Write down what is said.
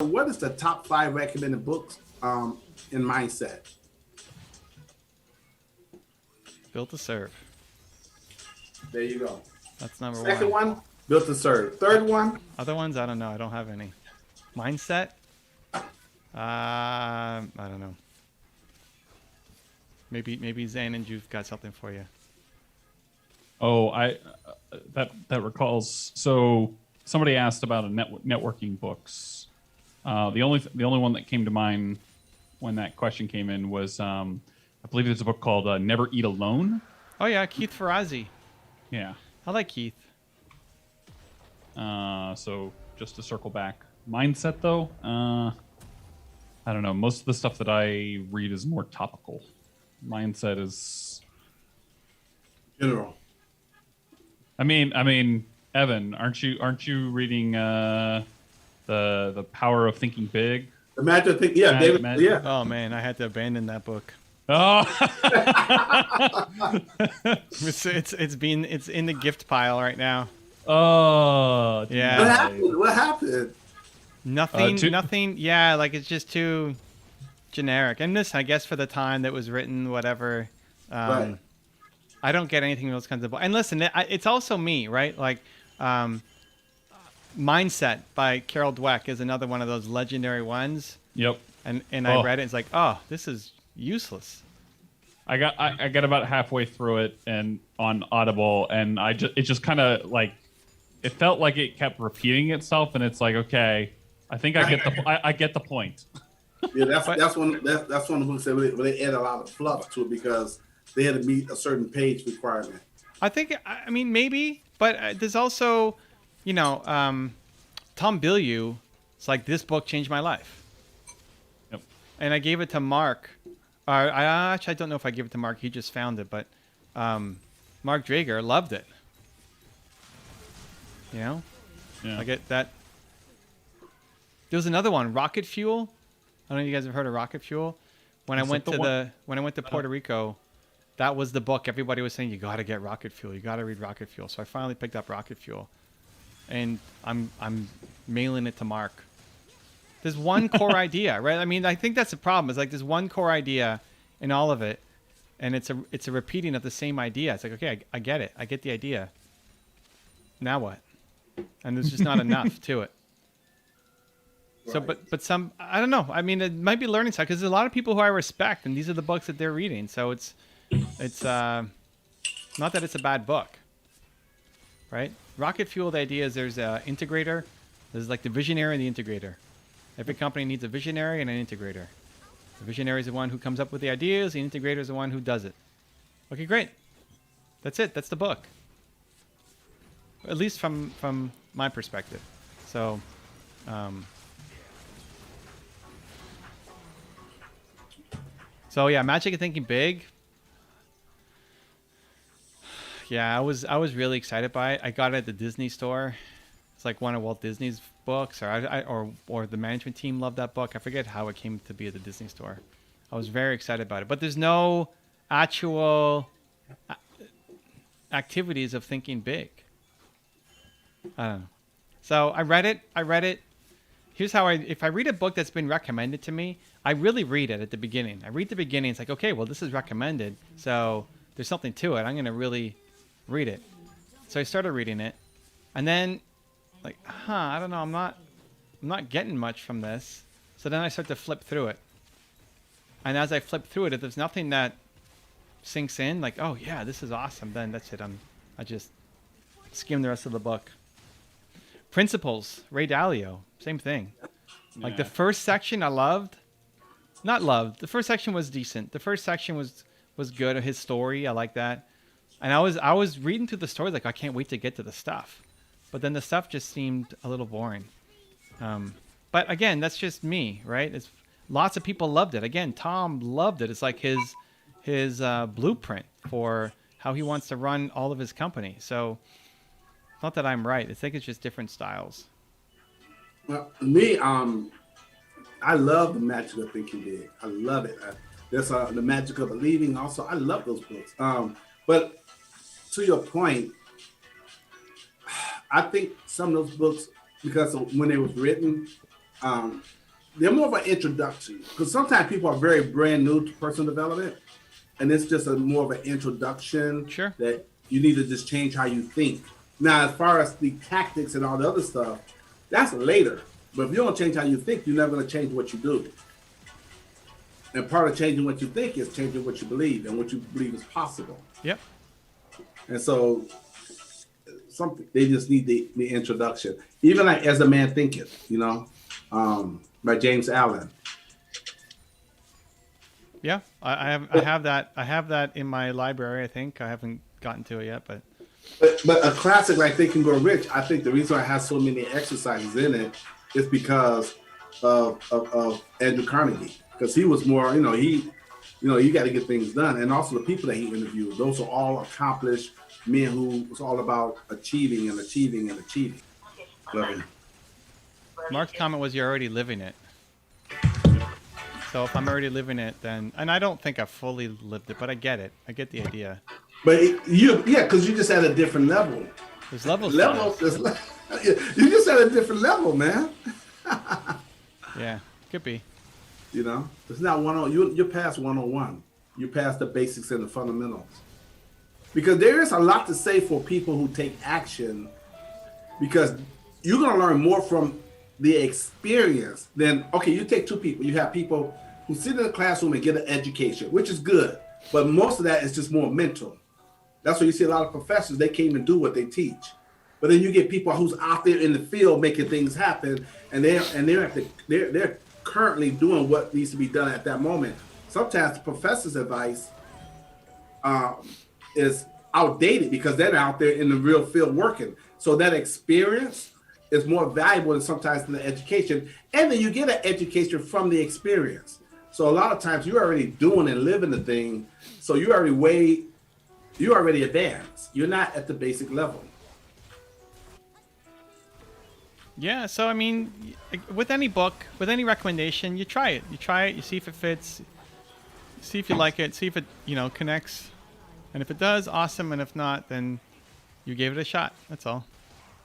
what is the top 5 recommended books in mindset? Built to Serve. There you go. That's number Second one. one, Built to Serve. Third one, Other ones, I don't know. I don't have any. Mindset? I don't know. Maybe Zayn and Juve got something for you. Oh, that recalls. So somebody asked about a networking books. The only one that came to mind when that question came in was I believe there's a book called Never Eat Alone. Oh yeah, Keith Ferrazzi. Yeah. I like Keith. So just to circle back, mindset though, I don't know. Most of the stuff that I read is more topical. Mindset is general. I mean, Evan, aren't you reading the Power of Thinking Big? The Magic of Thinking, yeah, David, yeah. Oh man, I had to abandon that book. Oh, it's in the gift pile right now. Oh, yeah. What happened? Nothing. Yeah, like it's just too generic. And this, I guess, for the time that was written, whatever. Right. I don't get anything in those kinds of books. And listen, it's also me, right? Like, Mindset by Carol Dweck is another one of those legendary ones. Yep. And I read it. It's like, oh, this is useless. I got about halfway through it and on Audible, and it just kind of like it felt like it kept repeating itself, and it's like, okay, I think I get the point. Yeah, that's one of the books that really add a lot of fluff to it because they had to meet a certain page requirement. I mean, maybe, but there's also, Tom Bilyeu. It's like, this book changed my life. Yep. And I gave it to Mark. I don't know if I gave it to Mark. He just found it, but Mark Draeger loved it. Yeah. I get that. There was another one, Rocket Fuel. I don't know if you guys have heard of Rocket Fuel. When I went to Puerto Rico, that was the book everybody was saying, you got to get Rocket Fuel. You got to read Rocket Fuel. So I finally picked up Rocket Fuel, and I'm mailing it to Mark. There's one core idea, right? I mean, I think that's the problem. Is like there's one core idea in all of it, and it's a repeating of the same idea. It's like, okay, I get it. I get the idea. Now what? And there's just not enough to it. So, but some, I don't know. I mean, it might be learning side because there's a lot of people who I respect, and these are the books that they're reading. So it's not that it's a bad book, right? Rocket Fuel, the idea is there's an integrator. There's like the visionary and the integrator. Every company needs a visionary and an integrator. The visionary is the one who comes up with the ideas. The integrator is the one who does it. Okay, great. That's it. That's the book. At least from my perspective. So, yeah, Magic of Thinking Big. Yeah, I was really excited by it. I got it at the Disney store. It's like one of Walt Disney's books, or the management team loved that book. I forget how it came to be at the Disney store. I was very excited about it, but there's no actual activities of thinking big. I don't know. So I read it. Here's how if I read a book that's been recommended to me, I really read it at the beginning. I read the beginning. It's like, okay, well, this is recommended, so there's something to it. I'm going to really read it. So I started reading it, and then like, I don't know. I'm not getting much from this. So then I start to flip through it. And as I flip through it, if there's nothing that sinks in, like, oh yeah, this is awesome, then that's it. I just skim the rest of the book. Principles, Ray Dalio, same thing. Like the first section I loved. Not loved. The first section was decent. The first section was good. His story, I like that. And I was reading through the story like, I can't wait to get to the stuff. But then the stuff just seemed a little boring. But again, that's just me, right? Lots of people loved it. Again, Tom loved it. It's like his blueprint for how he wants to run all of his company. So it's not that I'm right. I think it's just different styles. Well, me, I love the Magic of Thinking Big. I love it. There's the Magic of Believing also. I love those books. But to your point, I think some of those books, because of when they was written, they're more of an introduction because sometimes people are very brand new to personal development, and it's just a more of an introduction. Sure. That you need to just change how you think. Now, as far as the tactics and all the other stuff, that's later. But if you don't change how you think, you're never going to change what you do. And part of changing what you think is changing what you believe and what you believe is possible. Yep. And so, something they just need the introduction. Even like As a Man Thinketh, by James Allen. Yeah, I have that in my library. I think I haven't gotten to it yet, but a classic like Think and Grow Rich, I think the reason I have so many exercises in it is because of Andrew Carnegie, because he was more, you got to get things done, and also the people that he interviewed. Those are all accomplished men who was all about achieving and achieving and achieving. Mark's comment was, "You're already living it." So if I'm already living it, then, and I don't think I fully lived it, but I get it. I get the idea. But because you just at a different level. There's levels. You just at a different level, man. Yeah, could be. It's not you're past 101. You're past the basics and the fundamentals. Because there is a lot to say for people who take action, because you're going to learn more from the experience than, okay, you take two people. You have people who sit in the classroom and get an education, which is good. But most of that is just more mental. That's why you see a lot of professors, they can't even do what they teach. But then you get people who's out there in the field making things happen, and they're currently doing what needs to be done at that moment. Sometimes the professor's advice is outdated because they're out there in the real field working. So that experience is more valuable than sometimes than the education. And then you get an education from the experience. So a lot of times you're already doing and living the thing. So you're already advanced. You're not at the basic level. Yeah, so I mean, with any book, with any recommendation, you try it. You see if it fits, see if you like it, see if it, connects. And if it does, awesome. And if not, then you gave it a shot. That's all.